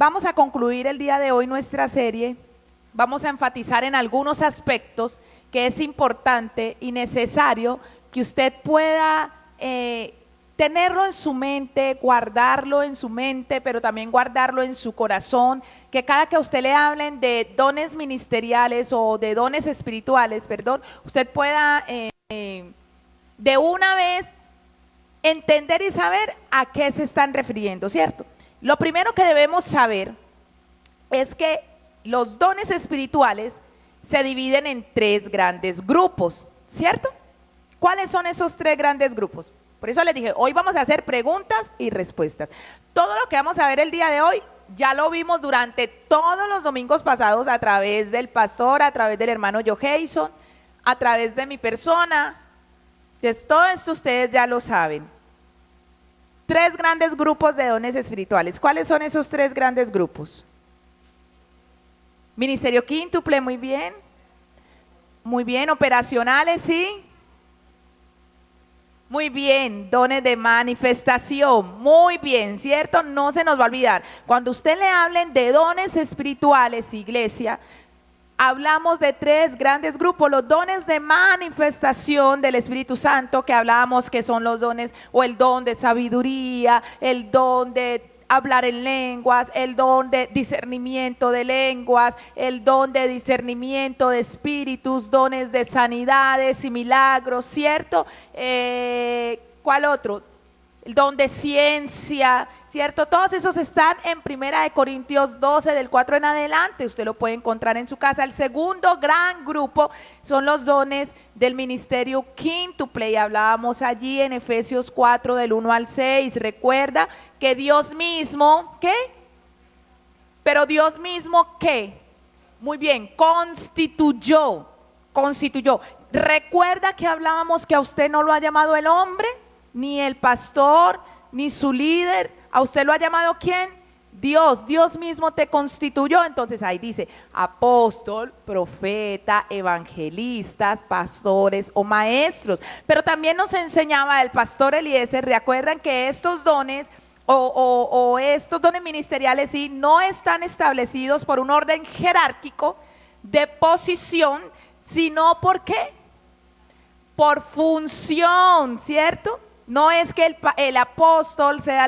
vamos a concluir el día de hoy nuestra serie. Vamos a enfatizar en algunos aspectos que es importante y necesario que usted pueda tenerlo en su mente, guardarlo en su mente, pero también guardarlo en su corazón, que cada que a usted le hablen de dones ministeriales o de dones espirituales, usted pueda de una vez entender y saber a qué se están refiriendo, ¿cierto? Lo primero que debemos saber es que los dones espirituales se dividen en 3 grandes grupos, ¿cierto? ¿Cuáles son esos 3 grandes grupos? Por eso les dije, hoy vamos a hacer preguntas y respuestas. Todo lo que vamos a ver el día de hoy, ya lo vimos durante todos los domingos pasados a través del pastor, a través del hermano Joe Jason, a través de mi persona. Entonces, todo esto ustedes ya lo saben. 3 grandes grupos de dones espirituales. ¿Cuáles son esos 3 grandes grupos? Ministerio quíntuple, muy bien. Muy bien, operacionales, ¿sí? Muy bien, dones de manifestación, muy bien, ¿cierto? No se nos va a olvidar. Cuando usted le hablen de dones espirituales, iglesia, hablamos de 3 grandes grupos, los dones de manifestación del Espíritu Santo, que hablábamos que son los dones, o el don de sabiduría, el don de hablar en lenguas, el don de discernimiento de lenguas, el don de discernimiento de espíritus, dones de sanidades y milagros, ¿cierto? ¿Cuál otro? El don de ciencia, ¿cierto? Todos esos están en 1 Corintios 12, del 4 en adelante, usted lo puede encontrar en su casa. El segundo gran grupo son los dones del ministerio quíntuple, y hablábamos allí en Efesios 4, del 1 al 6, recuerda que Dios mismo, ¿qué? Pero Dios mismo, ¿qué? Muy bien, constituyó. Recuerda que hablábamos que a usted no lo ha llamado el hombre, ni el pastor, ni su líder. ¿A usted lo ha llamado quién? Dios mismo te constituyó. Entonces ahí dice apóstol, profeta, evangelistas, pastores o maestros. Pero también nos enseñaba el pastor Eliezer, recuerdan que estos dones o estos dones ministeriales sí no están establecidos por un orden jerárquico de posición, sino ¿por qué? Por función, ¿cierto? No es que el apóstol sea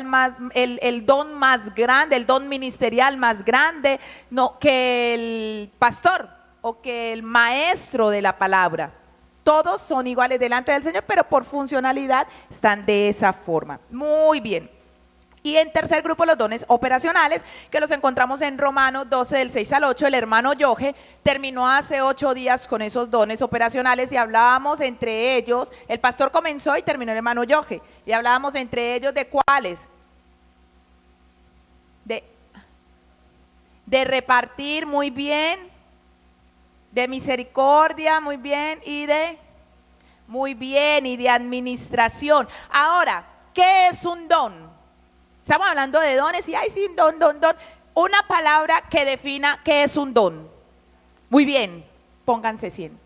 el don más grande, el don ministerial más grande, no, que el pastor o que el maestro de la palabra. Todos son iguales delante del Señor, pero por funcionalidad están de esa forma. Muy bien. Y en tercer grupo, los dones operacionales, que los encontramos en Romanos 12, del 6 al 8. El hermano Yoje terminó hace 8 días con esos dones operacionales y hablábamos entre ellos, el pastor comenzó y terminó el hermano Yoje, y hablábamos entre ellos de cuáles, de repartir, muy bien, de misericordia, muy bien, y de administración. Ahora, ¿qué es un don? Estamos hablando de dones y hay sí, don. Una palabra que defina qué es un don. Muy bien, pónganse 100.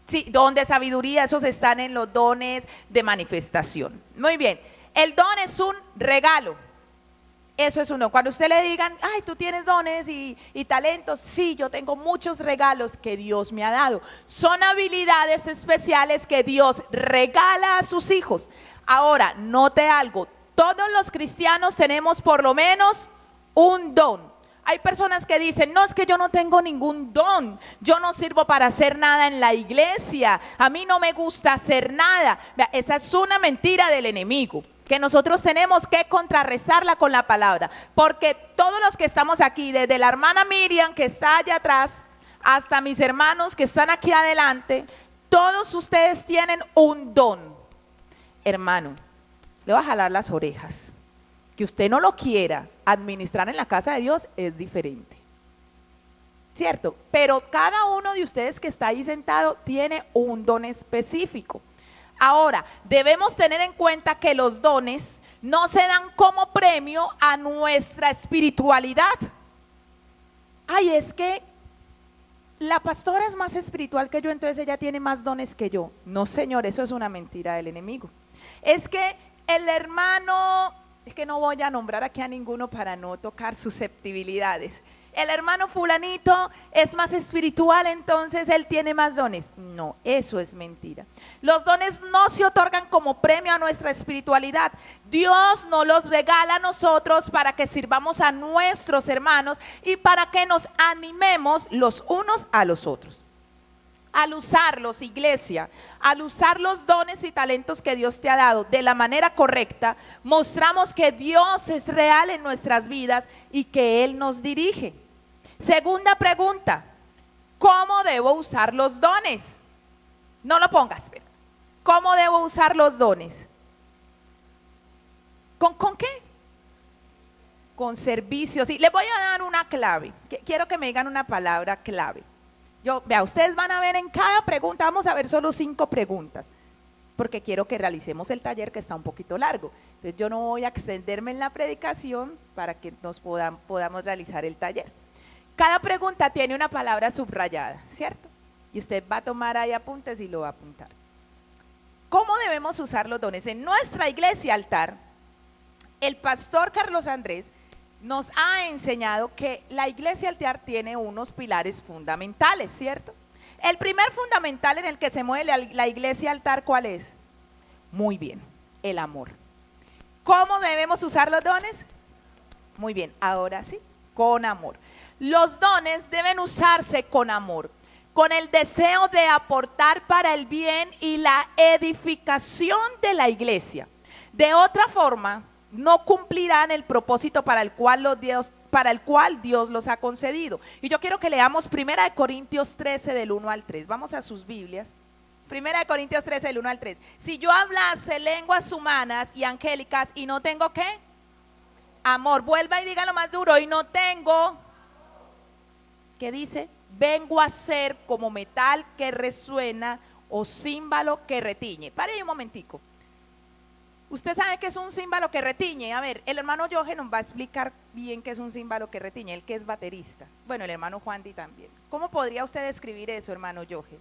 Sí, don de sabiduría, esos están en los dones de manifestación. Muy bien, el don es un regalo. Eso es uno. Cuando usted le digan, ay, tú tienes dones y talentos, sí, yo tengo muchos regalos que Dios me ha dado. Son habilidades especiales que Dios regala a sus hijos. Ahora, note algo. Todos los cristianos tenemos por lo menos un don. Hay personas que dicen, no, es que yo no tengo ningún don, yo no sirvo para hacer nada en la iglesia, a mí no me gusta hacer nada. Esa es una mentira del enemigo, que nosotros tenemos que contrarrestarla con la palabra, porque todos los que estamos aquí, desde la hermana Miriam que está allá atrás, hasta mis hermanos que están aquí adelante, todos ustedes tienen un don. Hermano, le va a jalar las orejas. Que usted no lo quiera administrar en la casa de Dios es diferente, ¿cierto? Pero cada uno de ustedes que está ahí sentado tiene un don específico. Ahora, debemos tener en cuenta que los dones no se dan como premio a nuestra espiritualidad. Ay, es que la pastora es más espiritual que yo, entonces ella tiene más dones que yo. No, señor, eso es una mentira del enemigo. Es que el hermano es que no voy a nombrar aquí a ninguno para no tocar susceptibilidades. El hermano fulanito es más espiritual, entonces él tiene más dones. No, eso es mentira. Los dones no se otorgan como premio a nuestra espiritualidad. Dios nos los regala a nosotros para que sirvamos a nuestros hermanos y para que nos animemos los unos a los otros. Al usarlos, iglesia, al usar los dones y talentos que Dios te ha dado de la manera correcta, mostramos que Dios es real en nuestras vidas y que Él nos dirige. Segunda pregunta, ¿cómo debo usar los dones? No lo pongas, espera. ¿Cómo debo usar los dones? ¿Con qué? Con servicio. Sí, les voy a dar una clave. Quiero que me digan una palabra clave. Vea, ustedes van a ver en cada pregunta, vamos a ver solo 5 preguntas, porque quiero que realicemos el taller que está un poquito largo. Entonces yo no voy a extenderme en la predicación para que podamos realizar el taller. Cada pregunta tiene una palabra subrayada, ¿cierto? Y usted va a tomar ahí apuntes y lo va a apuntar. ¿Cómo debemos usar los dones? En nuestra iglesia altar, el pastor Carlos Andrés nos ha enseñado que la iglesia altar tiene unos pilares fundamentales, ¿cierto? El primer fundamental en el que se mueve la iglesia altar, ¿cuál es? Muy bien, el amor. ¿Cómo debemos usar los dones? Muy bien, ahora sí, con amor. Los dones deben usarse con amor, con el deseo de aportar para el bien y la edificación de la iglesia. De otra forma, no cumplirán el propósito para el cual Dios los ha concedido. Y yo quiero que leamos 1 Corintios 13 del 1 al 3. Vamos a sus Biblias. 1 Corintios 13 del 1 al 3. Si yo hablase lenguas humanas y angélicas y no tengo ¿qué? Amor. Vuelva y dígalo más duro. Y no tengo, ¿qué dice? Vengo a ser como metal que resuena o címbalo que retiñe. Pare ahí un momentico. Usted sabe que es un címbalo que retiñe. A ver, el hermano Joje nos va a explicar bien qué es un címbalo que retiñe, él que es baterista. Bueno, el hermano Juandi también. ¿Cómo podría usted describir eso, hermano Joje?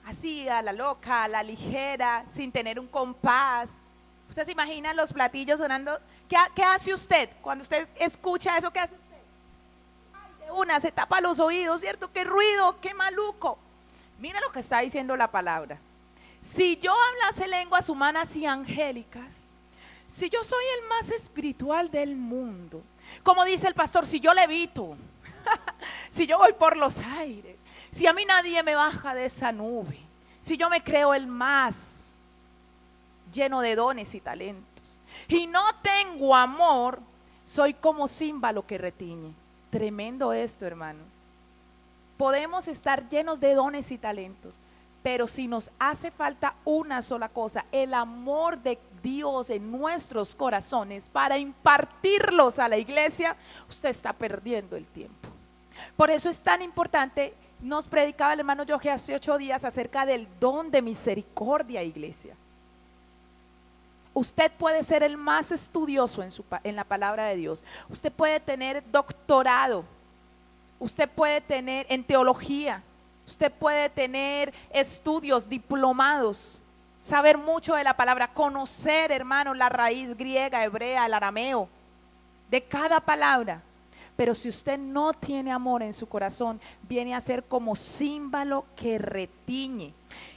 Así, a la loca, a la ligera, sin tener un compás. ¿Usted se imagina los platillos sonando? ¿Qué hace usted cuando usted escucha eso? ¿Qué hace usted? Ay, de una, se tapa los oídos, ¿cierto? ¡Qué ruido! ¡Qué maluco! Mira lo que está diciendo la palabra. Si yo hablase lenguas humanas y angélicas, si yo soy el más espiritual del mundo, como dice el pastor, si yo levito, si yo voy por los aires, si a mí nadie me baja de esa nube, si yo me creo el más lleno de dones y talentos, y no tengo amor, soy como címbalo que retiñe. Tremendo esto, hermano. Podemos estar llenos de dones y talentos, pero si nos hace falta una sola cosa, el amor de Dios en nuestros corazones para impartirlos a la iglesia, usted está perdiendo el tiempo. Por eso es tan importante, nos predicaba el hermano Joje hace 8 días acerca del don de misericordia, iglesia. Usted puede ser el más estudioso en la palabra de Dios, usted puede tener doctorado, usted puede tener en teología, usted puede tener estudios, diplomados, saber mucho de la palabra, conocer, hermano, la raíz griega, hebrea, el arameo, de cada palabra. Pero si usted no tiene amor en su corazón, viene a ser como címbalo que retiñe.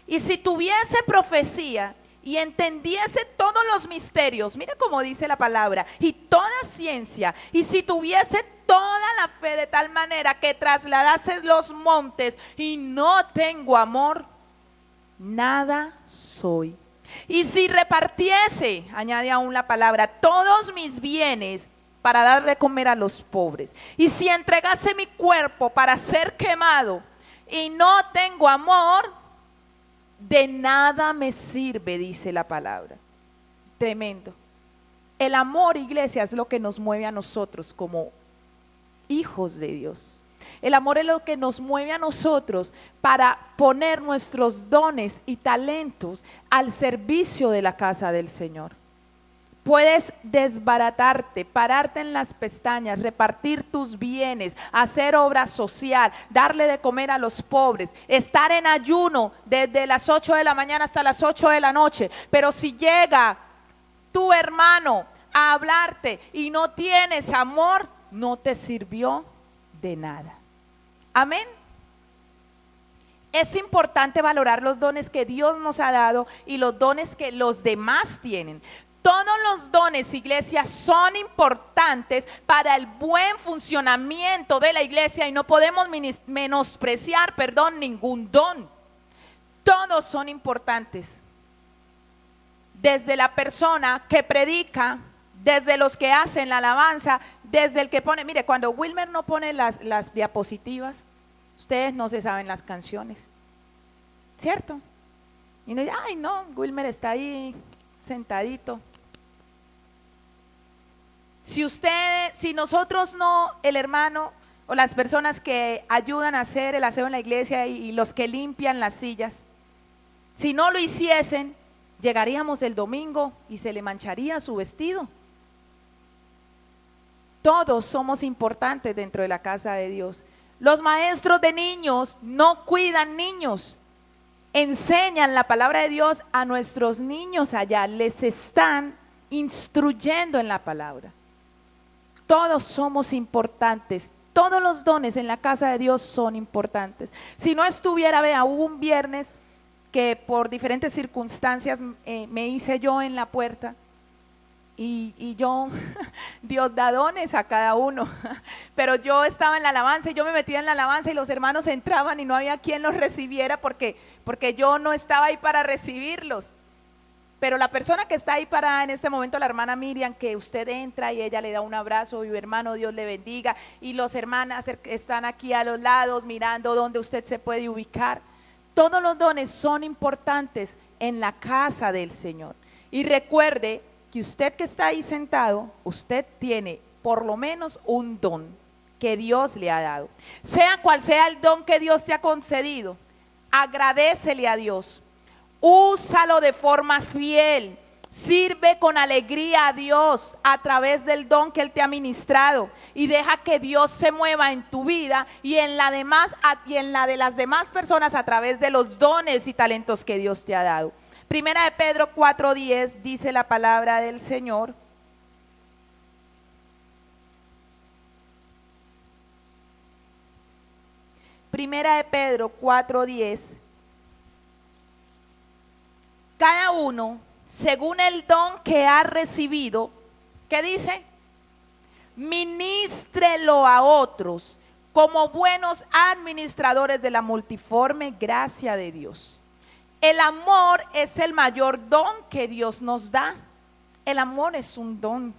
Y si tuviese profecía y entendiese todos los misterios, mira cómo dice la palabra, y toda ciencia, y si tuviese toda la fe de tal manera que trasladase los montes y no tengo amor, nada soy. Y si repartiese, añade aún la palabra, todos mis bienes para dar de comer a los pobres, y si entregase mi cuerpo para ser quemado y no tengo amor, de nada me sirve, dice la palabra. Tremendo. El amor, iglesia, es lo que nos mueve a nosotros como hijos de Dios. El amor es lo que nos mueve a nosotros para poner nuestros dones y talentos al servicio de la casa del Señor. Puedes desbaratarte, pararte en las pestañas, repartir tus bienes, hacer obra social, darle de comer a los pobres, estar en ayuno desde las 8 de la mañana hasta las 8 de la noche. Pero si llega tu hermano a hablarte y no tienes amor, no te sirvió de nada. Amén. Es importante valorar los dones que Dios nos ha dado y los dones que los demás tienen. Todos los dones, iglesia, son importantes para el buen funcionamiento de la iglesia y no podemos menospreciar, ningún don. Todos son importantes. Desde la persona que predica, desde los que hacen la alabanza, desde el que pone, mire, cuando Wilmer no pone las diapositivas, ustedes no se saben las canciones, ¿cierto? Y no dice, ay no, Wilmer está ahí sentadito. Si nosotros no, el hermano o las personas que ayudan a hacer el aseo en la iglesia y los que limpian las sillas, si no lo hiciesen, llegaríamos el domingo y se le mancharía su vestido. Todos somos importantes dentro de la casa de Dios. Los maestros de niños no cuidan niños, enseñan la palabra de Dios a nuestros niños allá, les están instruyendo en la palabra. Todos somos importantes, todos los dones en la casa de Dios son importantes. Si no estuviera, vea, hubo un viernes que por diferentes circunstancias me hice yo en la puerta y yo, Dios da dones a cada uno, pero yo estaba en la alabanza y yo me metía en la alabanza y los hermanos entraban y no había quien los recibiera porque yo no estaba ahí para recibirlos. Pero la persona que está ahí parada en este momento, la hermana Miriam, que usted entra y ella le da un abrazo, y hermano, Dios le bendiga, y los hermanas están aquí a los lados mirando dónde usted se puede ubicar. Todos los dones son importantes en la casa del Señor. Y recuerde que usted que está ahí sentado, usted tiene por lo menos un don que Dios le ha dado. Sea cual sea el don que Dios te ha concedido, agradécele a Dios. Úsalo de forma fiel, sirve con alegría a Dios a través del don que Él te ha ministrado y deja que Dios se mueva en tu vida y en la de las demás personas a través de los dones y talentos que Dios te ha dado. Primera de Pedro 4:10 dice la palabra del Señor. Primera de Pedro 4:10. Cada uno, según el don que ha recibido, ¿qué dice? Ministrelo a otros como buenos administradores de la multiforme gracia de Dios. El amor es el mayor don que Dios nos da. El amor es un don.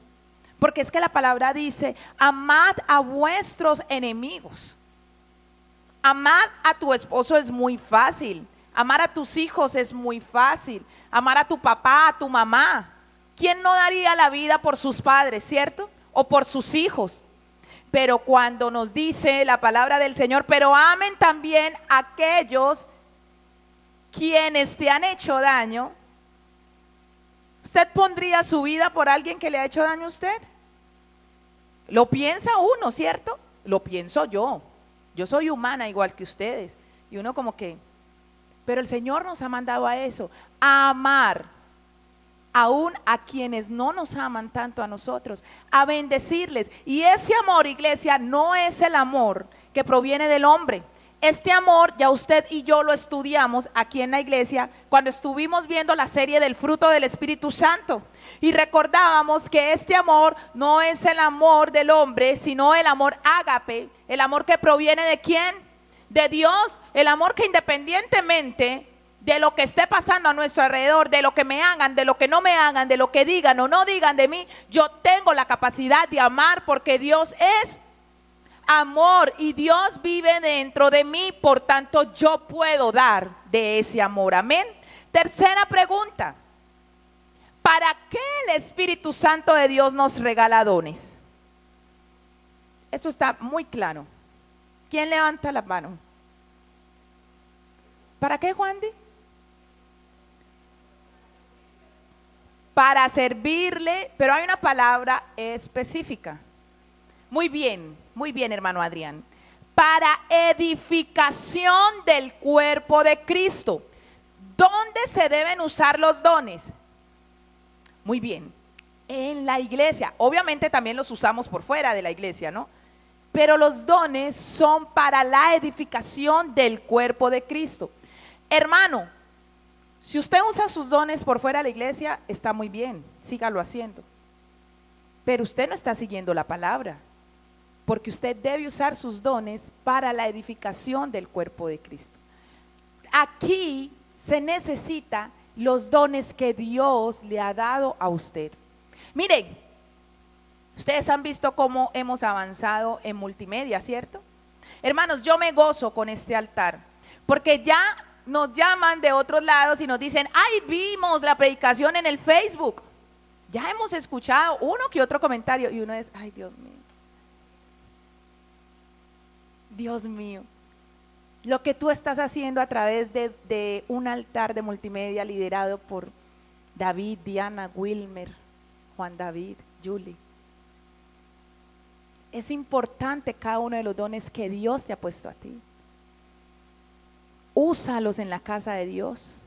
Porque es que la palabra dice, amad a vuestros enemigos. Amar a tu esposo es muy fácil. Amar a tus hijos es muy fácil. Amar a tu papá, a tu mamá. ¿Quién no daría la vida por sus padres, cierto? O por sus hijos. Pero cuando nos dice la palabra del Señor, pero amen también a aquellos quienes te han hecho daño. ¿Usted pondría su vida por alguien que le ha hecho daño a usted? Lo piensa uno, ¿cierto? Lo pienso yo. Yo soy humana igual que ustedes. Y uno como que... Pero el Señor nos ha mandado a eso, a amar aún a quienes no nos aman tanto a nosotros, a bendecirles. Y ese amor, iglesia, no es el amor que proviene del hombre. Este amor ya usted y yo lo estudiamos aquí en la iglesia cuando estuvimos viendo la serie del fruto del Espíritu Santo. Y recordábamos que este amor no es el amor del hombre, sino el amor ágape, el amor que proviene ¿de quién? De Dios, el amor que independientemente de lo que esté pasando a nuestro alrededor, de lo que me hagan, de lo que no me hagan, de lo que digan o no digan de mí, yo tengo la capacidad de amar porque Dios es amor y Dios vive dentro de mí, por tanto yo puedo dar de ese amor. Amén. Tercera pregunta, ¿para qué el Espíritu Santo de Dios nos regala dones? Esto está muy claro. ¿Quién levanta la mano? ¿Para qué, Juan Di? para servirle, pero hay una palabra específica. Muy bien, hermano Adrián. Para edificación del cuerpo de Cristo. ¿Dónde se deben usar los dones? Muy bien, en la iglesia. Obviamente también los usamos por fuera de la iglesia, ¿no? Pero los dones son para la edificación del cuerpo de Cristo. Hermano, si usted usa sus dones por fuera de la iglesia, está muy bien, sígalo haciendo. Pero usted no está siguiendo la palabra, porque usted debe usar sus dones para la edificación del cuerpo de Cristo. Aquí se necesita los dones que Dios le ha dado a usted. Miren, ustedes han visto cómo hemos avanzado en multimedia, ¿cierto? Hermanos, yo me gozo con este altar, porque ya nos llaman de otros lados y nos dicen, ay, vimos la predicación en el Facebook. Ya hemos escuchado uno que otro comentario y uno es, ay, Dios mío. Dios mío, lo que tú estás haciendo a través de un altar de multimedia liderado por David, Diana, Wilmer, Juan David, Julie. Es importante cada uno de los dones que Dios te ha puesto a ti. Úsalos en la casa de Dios.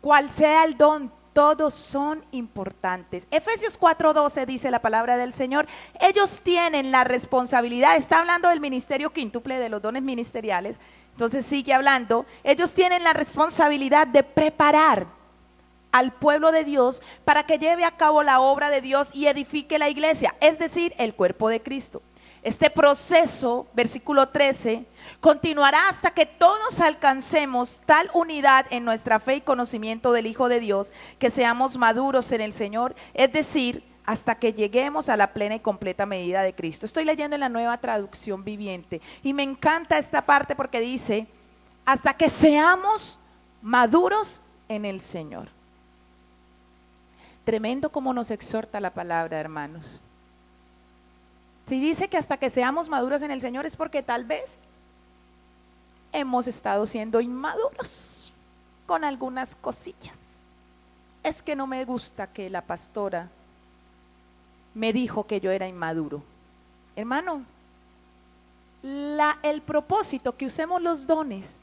Cual sea el don, todos son importantes. Efesios 4:12 dice la palabra del Señor, ellos tienen la responsabilidad, está hablando del ministerio quíntuple, de los dones ministeriales, entonces sigue hablando, ellos tienen la responsabilidad de preparar al pueblo de Dios para que lleve a cabo la obra de Dios y edifique la iglesia, es decir, el cuerpo de Cristo. Este proceso, versículo 13, continuará hasta que todos alcancemos tal unidad en nuestra fe y conocimiento del Hijo de Dios, que seamos maduros en el Señor, es decir, hasta que lleguemos a la plena y completa medida de Cristo. Estoy leyendo en la Nueva Traducción Viviente y me encanta esta parte porque dice, hasta que seamos maduros en el Señor. Tremendo como nos exhorta la palabra, hermanos. Si dice que hasta que seamos maduros en el Señor es porque tal vez hemos estado siendo inmaduros con algunas cosillas. Es que no me gusta que la pastora me dijo que yo era inmaduro. Hermano, el propósito que usemos los dones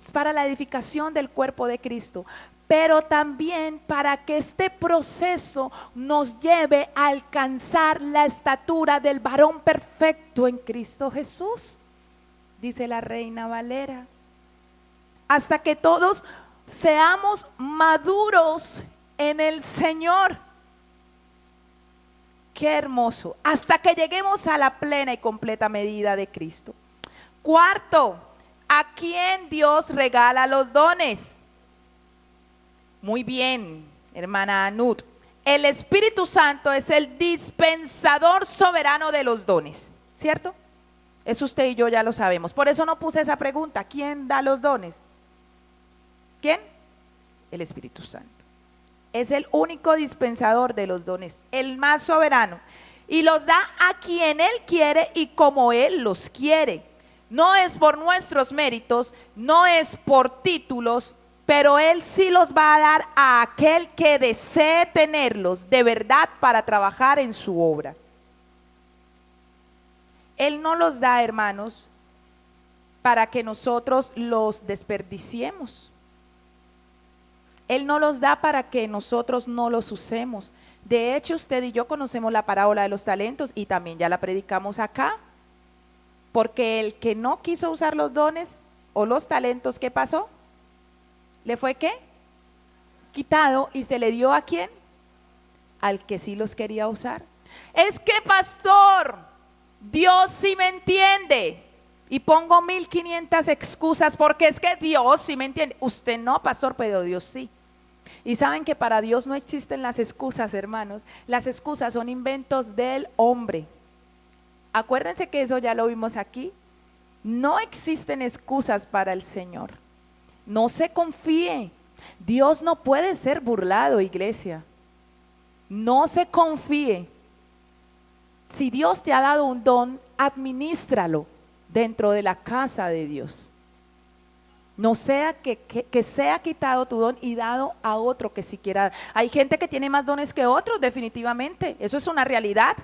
es para la edificación del cuerpo de Cristo, pero también para que este proceso nos lleve a alcanzar la estatura del varón perfecto en Cristo Jesús, dice la Reina Valera, hasta que todos seamos maduros en el Señor. Qué hermoso, hasta que lleguemos a la plena y completa medida de Cristo. Cuarto, ¿a quién Dios regala los dones? Muy bien, hermana Anut. El Espíritu Santo es el dispensador soberano de los dones, ¿cierto? Eso usted y yo ya lo sabemos. Por eso no puse esa pregunta. ¿Quién da los dones? ¿Quién? El Espíritu Santo. Es el único dispensador de los dones, el más soberano. Y los da a quien Él quiere y como Él los quiere. No es por nuestros méritos, no es por títulos, pero Él sí los va a dar a aquel que desee tenerlos de verdad para trabajar en su obra. Él no los da, hermanos, para que nosotros los desperdiciemos. Él no los da para que nosotros no los usemos. De hecho, usted y yo conocemos la parábola de los talentos y también ya la predicamos acá. Porque el que no quiso usar los dones o los talentos, ¿qué pasó? ¿Le fue qué? Quitado y se le dio ¿a quién? Al que sí los quería usar. Es que, pastor, Dios sí me entiende. Y pongo 1500 excusas porque es que Dios sí me entiende. Usted no, pastor, pero Dios sí. Y saben que para Dios no existen las excusas, hermanos. Las excusas son inventos del hombre. Acuérdense que eso ya lo vimos aquí. No existen excusas para el Señor. No se confíe. Dios no puede ser burlado, iglesia. No se confíe. Si Dios te ha dado un don, administralo dentro de la casa de Dios. No sea que sea quitado tu don y dado a otro que siquiera. Hay gente que tiene más dones que otros, definitivamente. Eso es una realidad.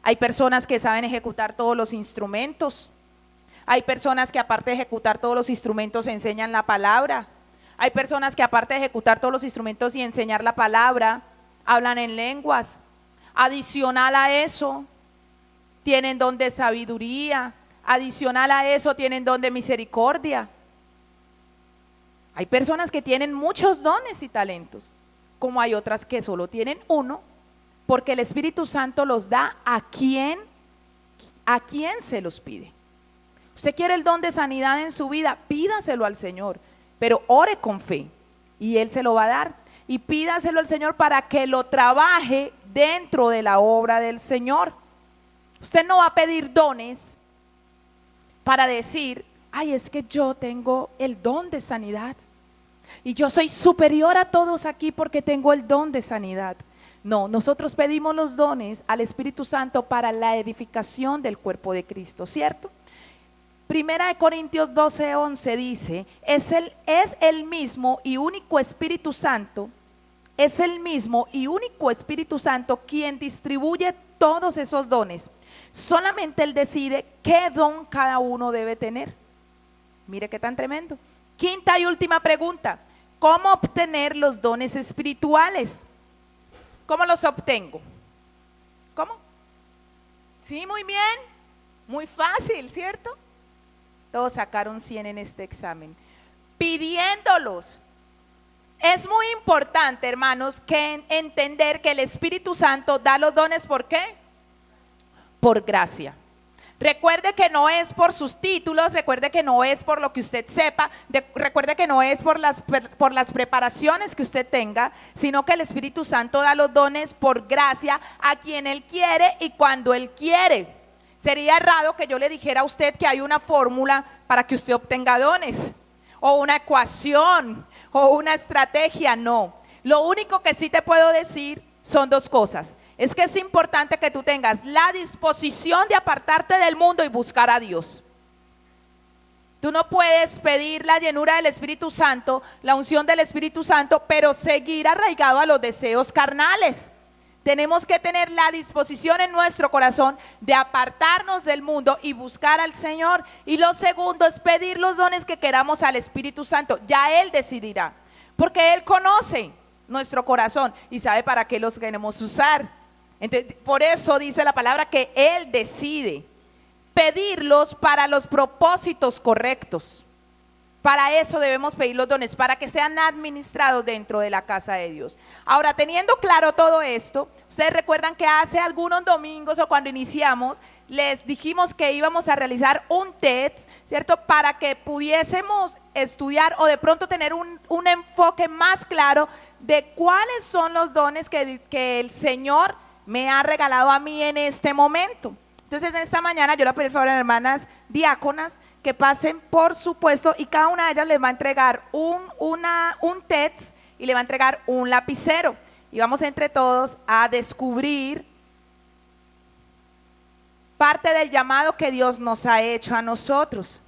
Hay personas que saben ejecutar todos los instrumentos. Hay personas que aparte de ejecutar todos los instrumentos enseñan la palabra. Hay personas que aparte de ejecutar todos los instrumentos y enseñar la palabra, hablan en lenguas. Adicional a eso, tienen don de sabiduría. Adicional a eso, tienen don de misericordia. Hay personas que tienen muchos dones y talentos, como hay otras que solo tienen uno, porque el Espíritu Santo los da a quien se los pide. Usted quiere el don de sanidad en su vida, pídaselo al Señor, pero ore con fe y Él se lo va a dar. Y pídaselo al Señor para que lo trabaje dentro de la obra del Señor. Usted no va a pedir dones para decir, ay, es que yo tengo el don de sanidad y yo soy superior a todos aquí porque tengo el don de sanidad. No, nosotros pedimos los dones al Espíritu Santo para la edificación del cuerpo de Cristo, ¿cierto? Primera de Corintios 12:11 dice, es el mismo y único Espíritu Santo, es el mismo y único Espíritu Santo quien distribuye todos esos dones. Solamente Él decide qué don cada uno debe tener. Mire qué tan tremendo. Quinta y última pregunta, ¿cómo obtener los dones espirituales? ¿Cómo los obtengo? ¿Cómo? Sí, muy bien, muy fácil, ¿cierto? Todos sacaron 100 en este examen. Pidiéndolos. Es muy importante, hermanos, que entender que el Espíritu Santo da los dones, ¿por qué? Por gracia. Recuerde que no es por sus títulos, recuerde que no es por lo que usted sepa, recuerde que no es por las preparaciones que usted tenga, sino que el Espíritu Santo da los dones por gracia a quien Él quiere y cuando Él quiere. Sería errado que yo le dijera a usted que hay una fórmula para que usted obtenga dones, o una ecuación, o una estrategia, no. Lo único que sí te puedo decir son dos cosas. Es que es importante que tú tengas la disposición de apartarte del mundo y buscar a Dios. Tú no puedes pedir la llenura del Espíritu Santo, la unción del Espíritu Santo, pero seguir arraigado a los deseos carnales. Tenemos que tener la disposición en nuestro corazón de apartarnos del mundo y buscar al Señor. Y lo segundo es pedir los dones que queramos al Espíritu Santo. Ya Él decidirá, porque Él conoce nuestro corazón y sabe para qué los queremos usar. Entonces, por eso dice la palabra que Él decide pedirlos para los propósitos correctos. Para eso debemos pedir los dones, para que sean administrados dentro de la casa de Dios. Ahora, teniendo claro todo esto, ustedes recuerdan que hace algunos domingos o cuando iniciamos, les dijimos que íbamos a realizar un test, ¿cierto? Para que pudiésemos estudiar o de pronto tener un enfoque más claro de cuáles son los dones que el Señor me ha regalado a mí en este momento. Entonces, en esta mañana yo le pido el favor a las hermanas diáconas que pasen por supuesto y cada una de ellas les va a entregar un test y le va a entregar un lapicero y vamos entre todos a descubrir parte del llamado que Dios nos ha hecho a nosotros.